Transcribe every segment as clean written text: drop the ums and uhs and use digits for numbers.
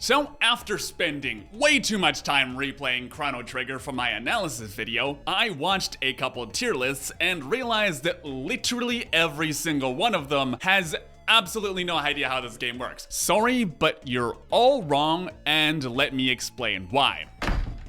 So after spending way too much time replaying Chrono Trigger for my analysis video, I watched a couple tier lists and realized that literally every single one of them has absolutely no idea how this game works. Sorry, but you're all wrong, and let me explain why.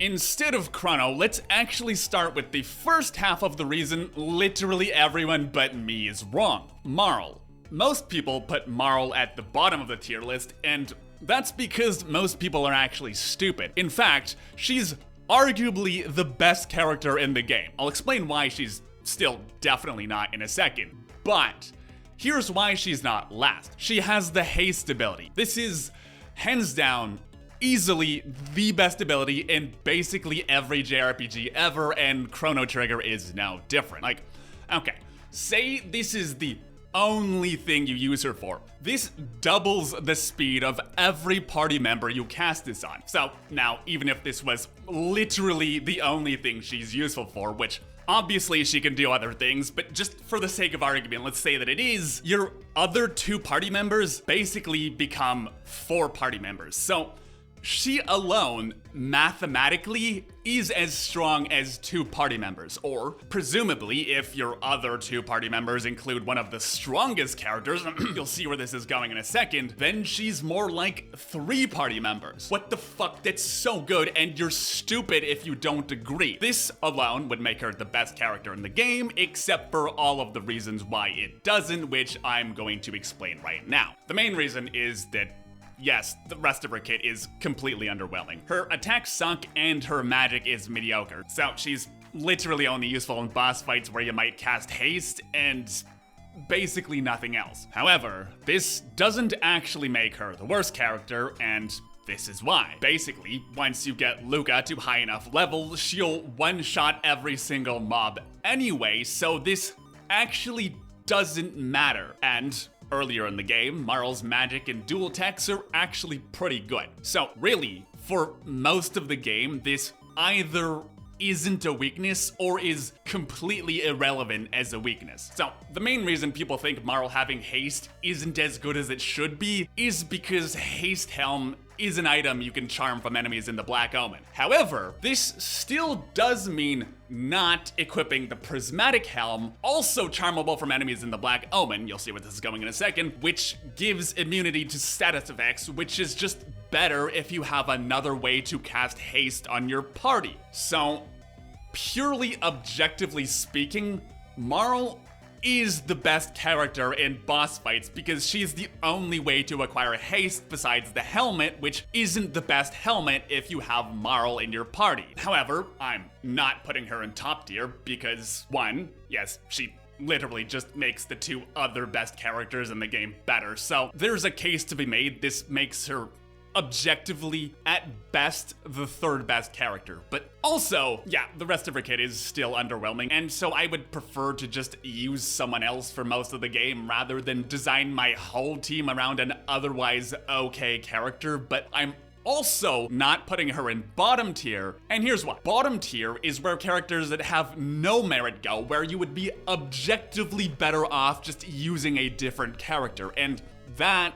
Instead of Chrono, let's actually start with the first half of the reason literally everyone but me is wrong. Marle. Most people put Marle at the bottom of the tier list, and that's because most people are actually stupid. In fact, she's arguably the best character in the game. I'll explain why she's still definitely not in a second, but here's why she's not last. She has the haste ability. This is, hands down, easily the best ability in basically every JRPG ever, and Chrono Trigger is no different. Like, okay, say this is the only thing you use her for. This doubles the speed of every party member you cast this on. So now, even if this was literally the only thing she's useful for, which obviously she can do other things, but just for the sake of argument, let's say that it is, your other two party members basically become 4 party members. So she alone, mathematically, is as strong as 2 party members, or presumably, if your other 2 party members include one of the strongest characters, you'll see where this is going in a second, then she's more like 3 party members. What the fuck, that's so good, and you're stupid if you don't agree. This alone would make her the best character in the game, except for all of the reasons why it doesn't, which I'm going to explain right now. The main reason is that yes, the rest of her kit is completely underwhelming. Her attacks suck and her magic is mediocre. So she's literally only useful in boss fights where you might cast haste and basically nothing else. However, this doesn't actually make her the worst character, and this is why. Basically, once you get Luca to high enough level, she'll one-shot every single mob anyway, so this actually doesn't matter. And earlier in the game, Marle's magic and dual attacks are actually pretty good. So really, for most of the game, this either isn't a weakness or is completely irrelevant as a weakness. So the main reason people think Marle having haste isn't as good as it should be is because haste helm is an item you can charm from enemies in the Black Omen. However, this still does mean not equipping the Prismatic Helm, also charmable from enemies in the Black Omen, you'll see where this is going in a second, which gives immunity to status effects, which is just better if you have another way to cast haste on your party. So, purely objectively speaking, Marle is the best character in boss fights because she's the only way to acquire haste besides the helmet, which isn't the best helmet if you have Marle in your party. However, I'm not putting her in top tier because, one, yes, she literally just makes the 2 other best characters in the game better. So there's a case to be made. This makes her objectively, at best, the 3rd best character. But also, yeah, the rest of her kit is still underwhelming, and so I would prefer to just use someone else for most of the game rather than design my whole team around an otherwise okay character. But I'm also not putting her in bottom tier, and here's why. Bottom tier is where characters that have no merit go, where you would be objectively better off just using a different character, and that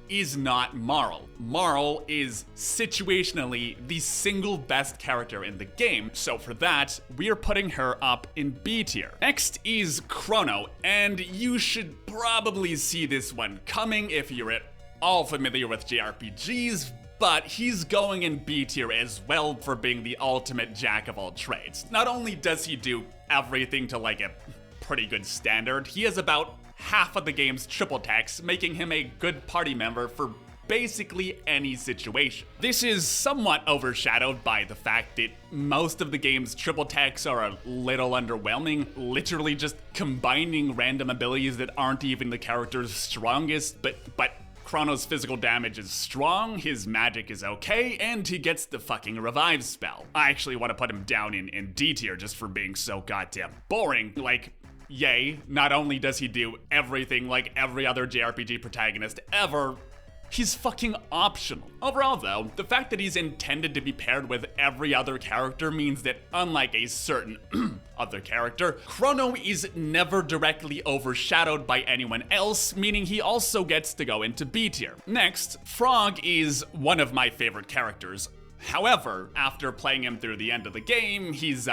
is not Marle. Marle is situationally the single best character in the game, so for that, we are putting her up in B tier. Next is Chrono, and you should probably see this one coming if you're at all familiar with JRPGs, but he's going in B tier as well for being the ultimate jack of all trades. Not only does he do everything to like a pretty good standard, he has about half of the game's triple attacks, making him a good party member for basically any situation. This is somewhat overshadowed by the fact that most of the game's triple attacks are a little underwhelming, literally just combining random abilities that aren't even the character's strongest, but Chrono's physical damage is strong, his magic is okay, and he gets the fucking revive spell. I actually want to put him down in D tier just for being so goddamn boring. Like, yay, not only does he do everything like every other JRPG protagonist ever, he's fucking optional. Overall though, the fact that he's intended to be paired with every other character means that unlike a certain other character, Chrono is never directly overshadowed by anyone else, meaning he also gets to go into B tier. Next, Frog is one of my favorite characters. However, after playing him through the end of the game, he's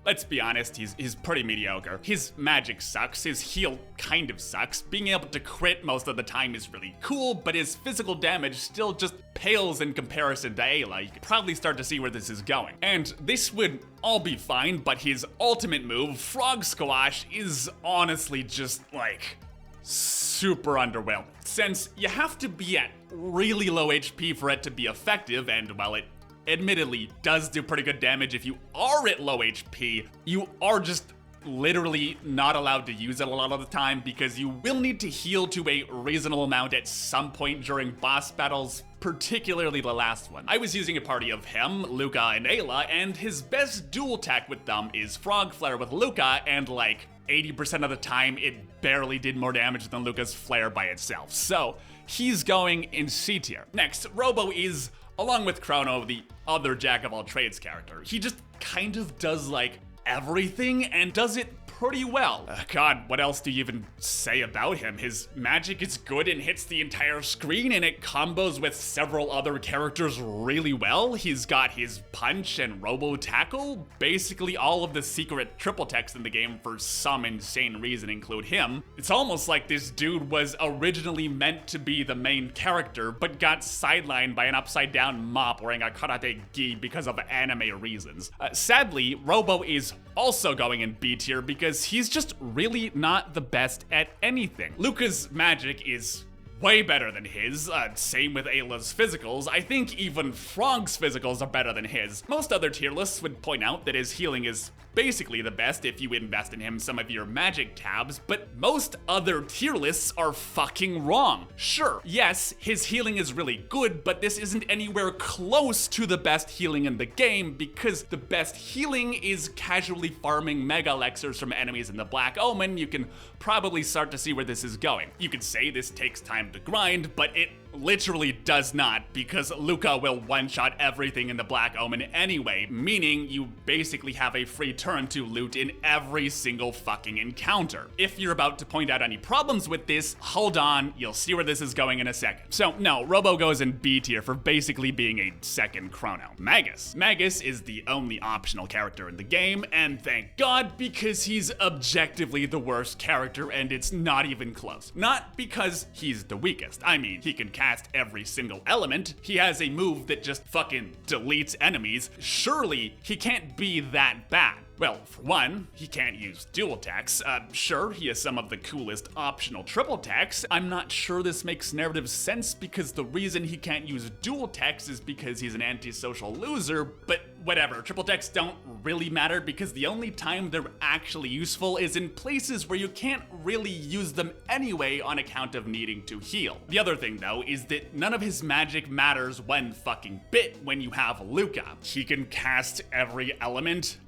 let's be honest, he's pretty mediocre. His magic sucks, his heal kind of sucks, being able to crit most of the time is really cool, but his physical damage still just pales in comparison to Ayla. You could probably start to see where this is going. And this would all be fine, but his ultimate move, Frog Squash, is honestly just like super underwhelming. Since you have to be at really low HP for it to be effective, and while it admittedly does do pretty good damage if you are at low HP, you are just literally not allowed to use it a lot of the time because you will need to heal to a reasonable amount at some point during boss battles, particularly the last one. I was using a party of him, Luca, and Ayla, and his best dual attack with them is Frog Flare with Luca, and like 80% of the time it barely did more damage than Luca's Flare by itself. So he's going in C tier. Next, Robo is, along with Chrono, the other jack-of-all-trades character. He just kind of does, like, everything and does it pretty well. God, what else do you even say about him? His magic is good and hits the entire screen, and it combos with several other characters really well. He's got his punch and robo tackle. Basically all of the secret triple text in the game for some insane reason include him. It's almost like this dude was originally meant to be the main character, but got sidelined by an upside down mop wearing a karate gi because of anime reasons. Sadly, Robo is also going in B tier because he's just really not the best at anything. Luca's magic is way better than his, same with Ayla's physicals. I think even Frog's physicals are better than his. Most other tier lists would point out that his healing is basically the best if you invest in him some of your magic tabs, but most other tier lists are fucking wrong. Sure, yes, his healing is really good, but this isn't anywhere close to the best healing in the game because the best healing is casually farming mega elixirs from enemies in the Black Omen. You can probably start to see where this is going. You could say this takes time to grind, but it literally does not, because Luca will one-shot everything in the Black Omen anyway, meaning you basically have a free turn to loot in every single fucking encounter. If you're about to point out any problems with this, hold on, you'll see where this is going in a second. So no, Robo goes in B tier for basically being a second Chrono. Magus. Magus is the only optional character in the game, and thank God, because he's objectively the worst character, and it's not even close. Not because he's the weakest. I mean, he can cast every single element. He has a move that just fucking deletes enemies. Surely he can't be that bad. Well, for one, he can't use dual attacks. Sure, he has some of the coolest optional triple attacks. I'm not sure this makes narrative sense because the reason he can't use dual attacks is because he's an antisocial loser, but whatever. Triple attacks don't really matter because the only time they're actually useful is in places where you can't really use them anyway on account of needing to heal. The other thing though is that none of his magic matters one fucking bit when you have Luca. He can cast every element.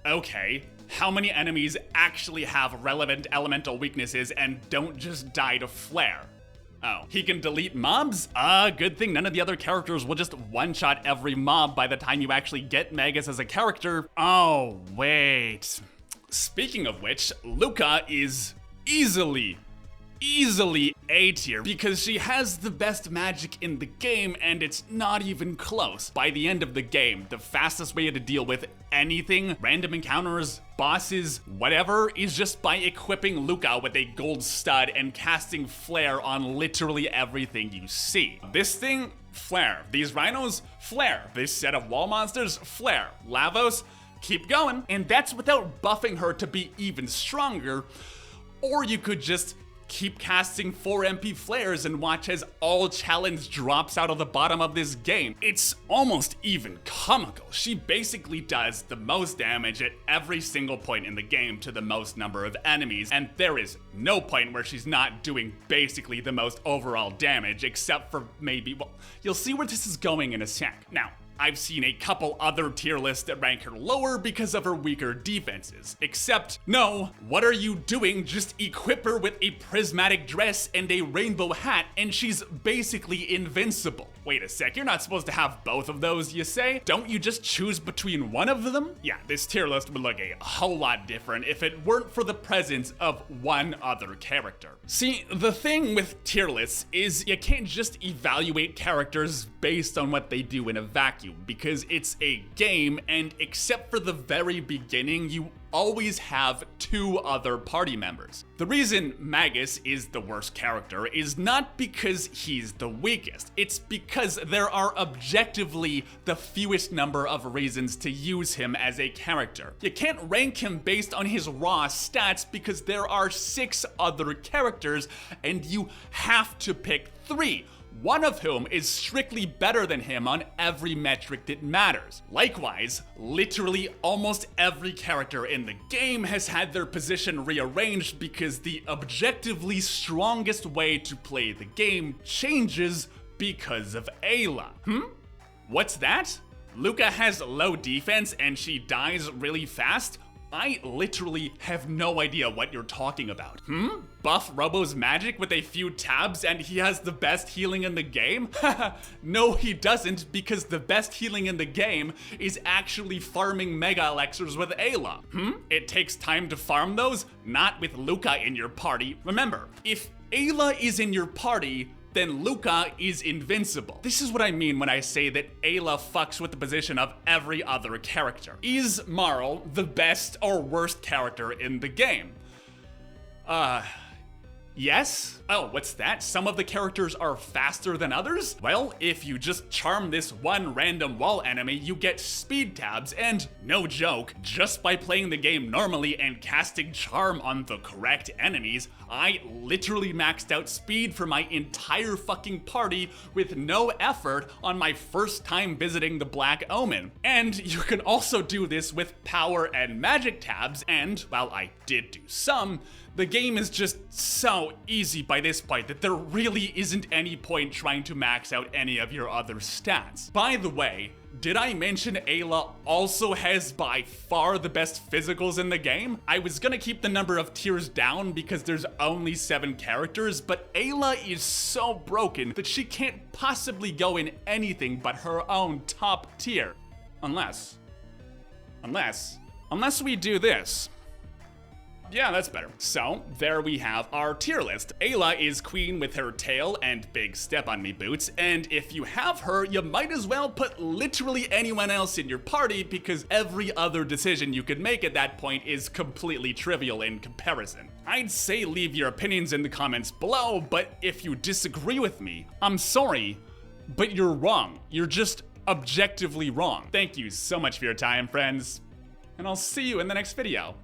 Okay. How many enemies actually have relevant elemental weaknesses and don't just die to flare? Oh, he can delete mobs? Good thing none of the other characters will just one-shot every mob by the time you actually get Magus as a character. Oh, wait. Speaking of which, Luca is easily A tier because she has the best magic in the game and it's not even close. By the end of the game, the fastest way to deal with anything, random encounters, bosses, whatever, is just by equipping Luca with a gold stud and casting flare on literally everything you see. This thing, flare. These rhinos, flare. This set of wall monsters, flare. Lavos, keep going. And that's without buffing her to be even stronger. Or you could just keep casting 4 MP flares and watch as all challenge drops out of the bottom of this game. It's almost even comical. She basically does the most damage at every single point in the game to the most number of enemies, and there is no point where she's not doing basically the most overall damage, except for maybe, well, you'll see where this is going in a sec. Now, I've seen a couple other tier lists that rank her lower because of her weaker defenses. Except, no, what are you doing? Just equip her with a prismatic dress and a rainbow hat and she's basically invincible. Wait a sec, you're not supposed to have both of those, you say? Don't you just choose between one of them? Yeah, this tier list would look a whole lot different if it weren't for the presence of one other character. See, the thing with tier lists is you can't just evaluate characters based on what they do in a vacuum, because it's a game, and except for the very beginning, you always have two other party members. The reason Magus is the worst character is not because he's the weakest, it's because there are objectively the fewest number of reasons to use him as a character. You can't rank him based on his raw stats because there are 6 other characters and you have to pick 3. One of whom is strictly better than him on every metric that matters. Likewise, literally almost every character in the game has had their position rearranged because the objectively strongest way to play the game changes because of Ayla. What's that? Luca has low defense and she dies really fast? I literally have no idea what you're talking about. Buff Robo's magic with a few tabs and he has the best healing in the game? No, he doesn't, because the best healing in the game is actually farming Mega Elixirs with Ayla. It takes time to farm those? Not with Luca in your party. Remember, if Ayla is in your party, then Luca is invincible. This is what I mean when I say that Ayla fucks with the position of every other character. Is Marl the best or worst character in the game? Yes? Oh, what's that? Some of the characters are faster than others? Well, if you just charm this one random wall enemy, you get speed tabs, and no joke, just by playing the game normally and casting charm on the correct enemies, I literally maxed out speed for my entire fucking party with no effort on my first time visiting the Black Omen. And you can also do this with power and magic tabs, and while I did do some, the game is just so easy by this point that there really isn't any point trying to max out any of your other stats. By the way, did I mention Ayla also has by far the best physicals in the game? I was gonna keep the number of tiers down because there's only 7 characters, but Ayla is so broken that she can't possibly go in anything but her own top tier. Unless we do this. Yeah, that's better. So, there we have our tier list. Ayla is queen with her tail and big step on me boots, and if you have her, you might as well put literally anyone else in your party because every other decision you could make at that point is completely trivial in comparison. I'd say leave your opinions in the comments below, but if you disagree with me, I'm sorry, but you're wrong. You're just objectively wrong. Thank you so much for your time, friends, and I'll see you in the next video.